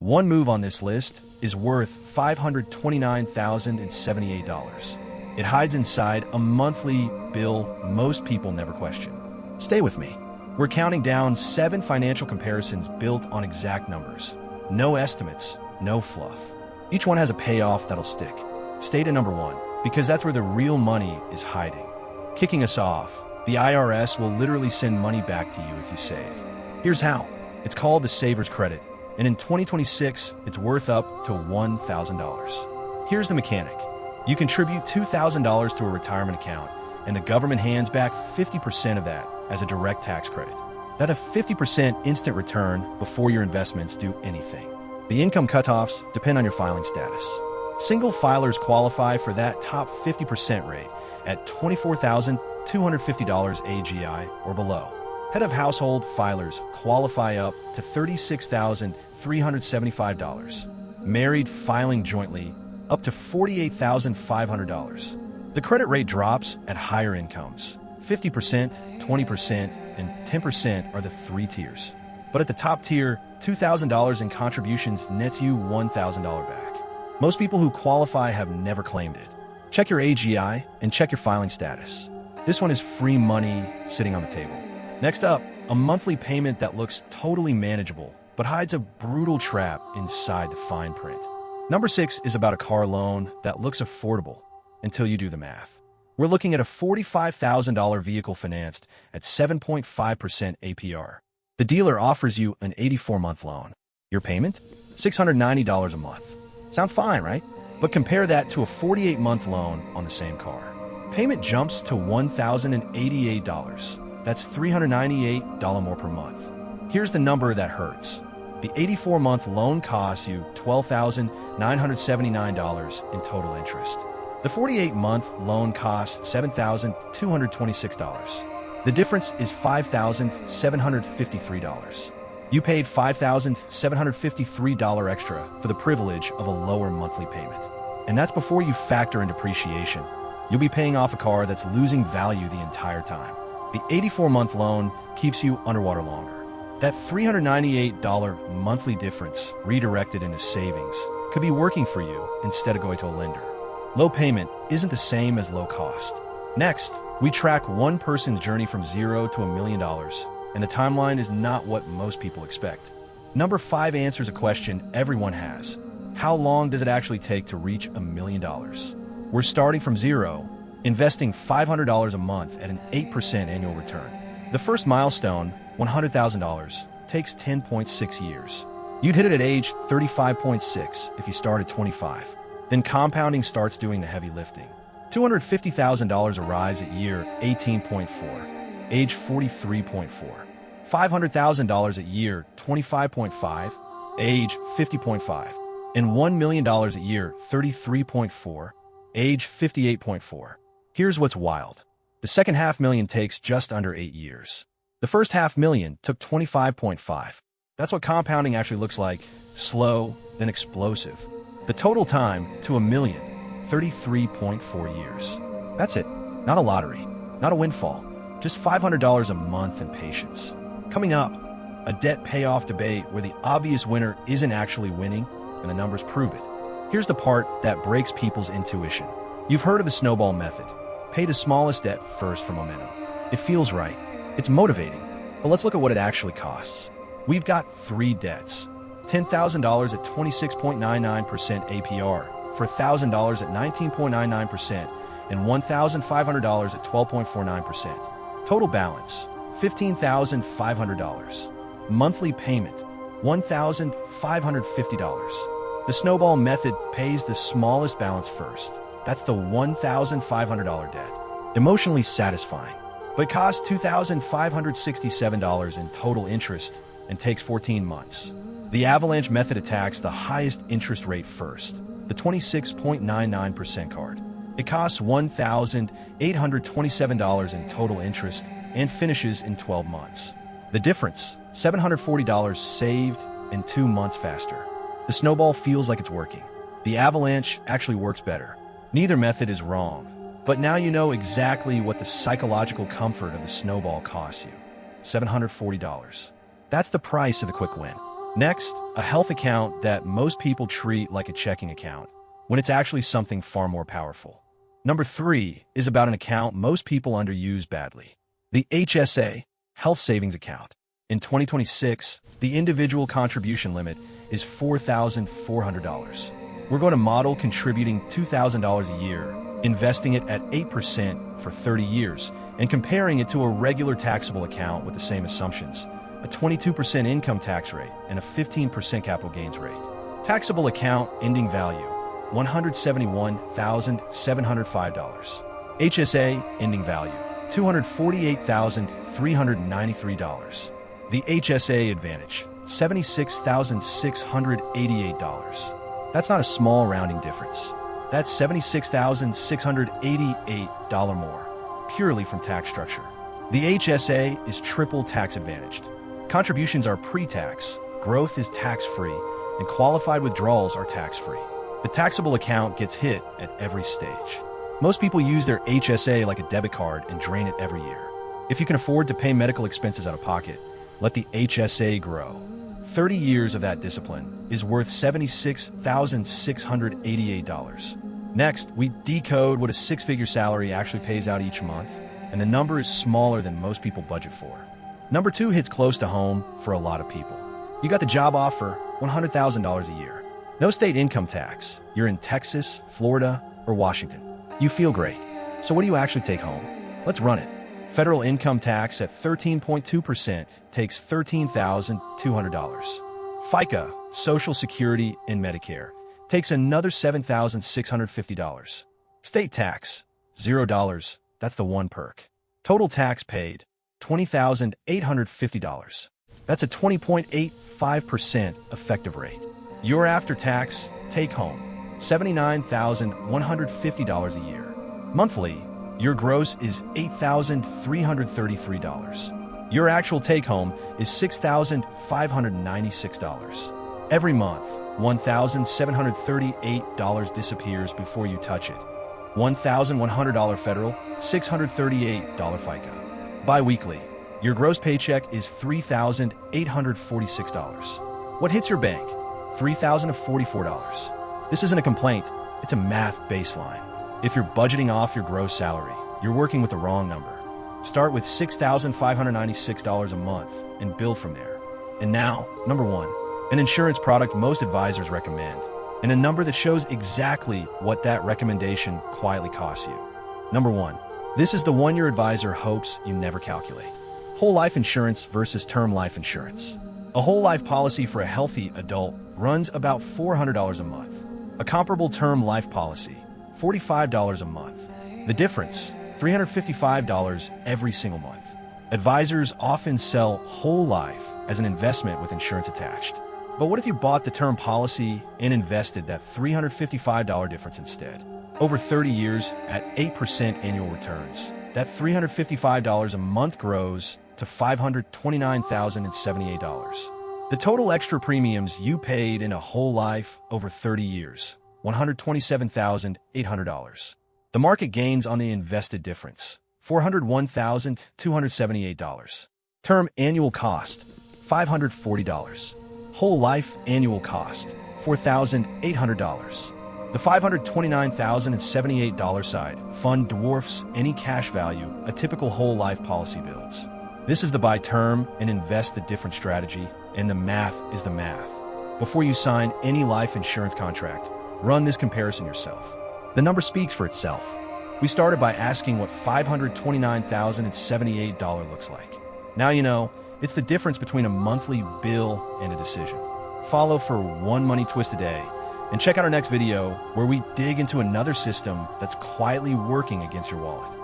One move on this list is worth $529,078. It hides inside a monthly bill most people never question. Stay with me. We're counting down 7 financial comparisons built on exact numbers. No estimates, no fluff. Each one has a payoff that'll stick. Stay to number 1, because that's where the real money is hiding. Kicking us off, the IRS will literally send money back to you if you save. Here's how. It's called the Saver's Credit, and in 2026, it's worth up to $1,000. Here's the mechanic. You contribute $2,000 to a retirement account, and the government hands back 50% of that as a direct tax credit. That's a 50% instant return before your investments do anything. The income cutoffs depend on your filing status. Single filers qualify for that top 50% rate at $24,250 AGI or below. Head of household filers qualify up to $36,375. Married filing jointly up to $48,500. The credit rate drops at higher incomes. 50%, 20%, and 10% are the 3 tiers. But at the top tier, $2,000 in contributions nets you $1,000 back. Most people who qualify have never claimed it. Check your AGI and check your filing status. This one is free money sitting on the table. Next up, a monthly payment that looks totally manageable, but hides a brutal trap inside the fine print. Number 6 is about a car loan that looks affordable until you do the math. We're looking at a $45,000 vehicle financed at 7.5% APR. The dealer offers you an 84-month loan. Your payment? $690 a month. Sounds fine, right? But compare that to a 48-month loan on the same car. Payment jumps to $1,088. That's $398 more per month. Here's the number that hurts. The 84-month loan costs you $12,979 in total interest. The 48-month loan costs $7,226. The difference is $5,753. You paid $5,753 extra for the privilege of a lower monthly payment. And that's before you factor in depreciation. You'll be paying off a car that's losing value the entire time. The 84-month loan keeps you underwater longer. That $398 monthly difference redirected into savings could be working for you instead of going to a lender. Low payment isn't the same as low cost. Next, we track one person's journey from $0 to $1 million, and the timeline is not what most people expect. Number 5 answers a question everyone has. How long does it actually take to reach $1 million? We're starting from 0, investing $500 a month at an 8% annual return. The first milestone, $100,000, takes 10.6 years. You'd hit it at age 35.6 if you start at 25. Then compounding starts doing the heavy lifting. $250,000 arrives at year 18.4, age 43.4. $500,000 at year 25.5, age 50.5. And $1 million at year 33.4, age 58.4. Here's what's wild. The second $500,000 takes just under 8 years. The first $500,000 took 25.5. That's what compounding actually looks like. Slow, then explosive. The total time to $1 million, 33.4 years. That's it. Not a lottery, not a windfall, just $500 a month and patience. Coming up, a debt payoff debate where the obvious winner isn't actually winning, and the numbers prove it. Here's the part that breaks people's intuition. You've heard of the Snowball method. Pay the smallest debt first for momentum. It feels right. It's motivating. But let's look at what it actually costs. We've got 3 debts. $10,000 at 26.99% APR, for $1,000 at 19.99%, and $1,500 at 12.49%. Total balance, $15,500. Monthly payment, $1,550. The Snowball method pays the smallest balance first. That's the $1,500 debt. Emotionally satisfying, but costs $2,567 in total interest and takes 14 months. The Avalanche method attacks the highest interest rate first, the 26.99% card. It costs $1,827 in total interest and finishes in 12 months. The difference, $740 saved in 2 months faster. The Snowball feels like it's working. The Avalanche actually works better. Neither method is wrong, but now you know exactly what the psychological comfort of the Snowball costs you. $740. That's the price of the quick win. Next, a health account that most people treat like a checking account, when it's actually something far more powerful. Number 3 is about an account most people underuse badly: the HSA Health Savings Account. In 2026, the individual contribution limit is $4,400. We're going to model contributing $2,000 a year, investing it at 8% for 30 years, and comparing it to a regular taxable account with the same assumptions: a 22% income tax rate and a 15% capital gains rate. Taxable account ending value, $171,705. HSA ending value, $248,393. The HSA Advantage, $76,688. That's not a small rounding difference. That's $76,688 more, purely from tax structure. The HSA is triple tax advantaged. Contributions are pre-tax, growth is tax-free, and qualified withdrawals are tax-free. The taxable account gets hit at every stage. Most people use their HSA like a debit card and drain it every year. If you can afford to pay medical expenses out of pocket, let the HSA grow. 30 years of that discipline is worth $76,688. Next, we decode what a six-figure salary actually pays out each month, and the number is smaller than most people budget for. Number 2 hits close to home for a lot of people. You got the job offer, $100,000 a year. No state income tax. You're in Texas, Florida, or Washington. You feel great. So what do you actually take home? Let's run it. Federal income tax at 13.2% takes $13,200. FICA, Social Security, and Medicare takes another $7,650. State tax, $0. That's the one perk. Total tax paid, $20,850. That's a 20.85% effective rate. Your after-tax take-home, $79,150 a year. Monthly, your gross is $8,333. Your actual take-home is $6,596. Every month, $1,738 disappears before you touch it. $1,100 federal, $638 FICA. Bi-weekly, your gross paycheck is $3,846. What hits your bank? $3,044. This isn't a complaint, it's a math baseline. If you're budgeting off your gross salary, you're working with the wrong number. Start with $6,596 a month and build from there. And now, number 1, an insurance product most advisors recommend, and a number that shows exactly what that recommendation quietly costs you. Number 1, this is the one your advisor hopes you never calculate: whole life insurance versus term life insurance. A whole life policy for a healthy adult runs about $400 a month. A comparable term life policy, $45 a month. The difference, $355 every single month. Advisors often sell whole life as an investment with insurance attached. But what if you bought the term policy and invested that $355 difference instead? Over 30 years at 8% annual returns, that $355 a month grows to $529,078. The total extra premiums you paid in a whole life over 30 years, $127,800. The market gains on the invested difference, $401,278. Term annual cost, $540. Whole life annual cost, $4,800. The $529,078 side fund dwarfs any cash value a typical whole life policy builds. This is the buy term and invest the different strategy, and the math is the math. Before you sign any life insurance contract, run this comparison yourself. The number speaks for itself. We started by asking what $529,078 looks like. Now you know, it's the difference between a monthly bill and a decision. Follow for one money twist a day, and check out our next video where we dig into another system that's quietly working against your wallet.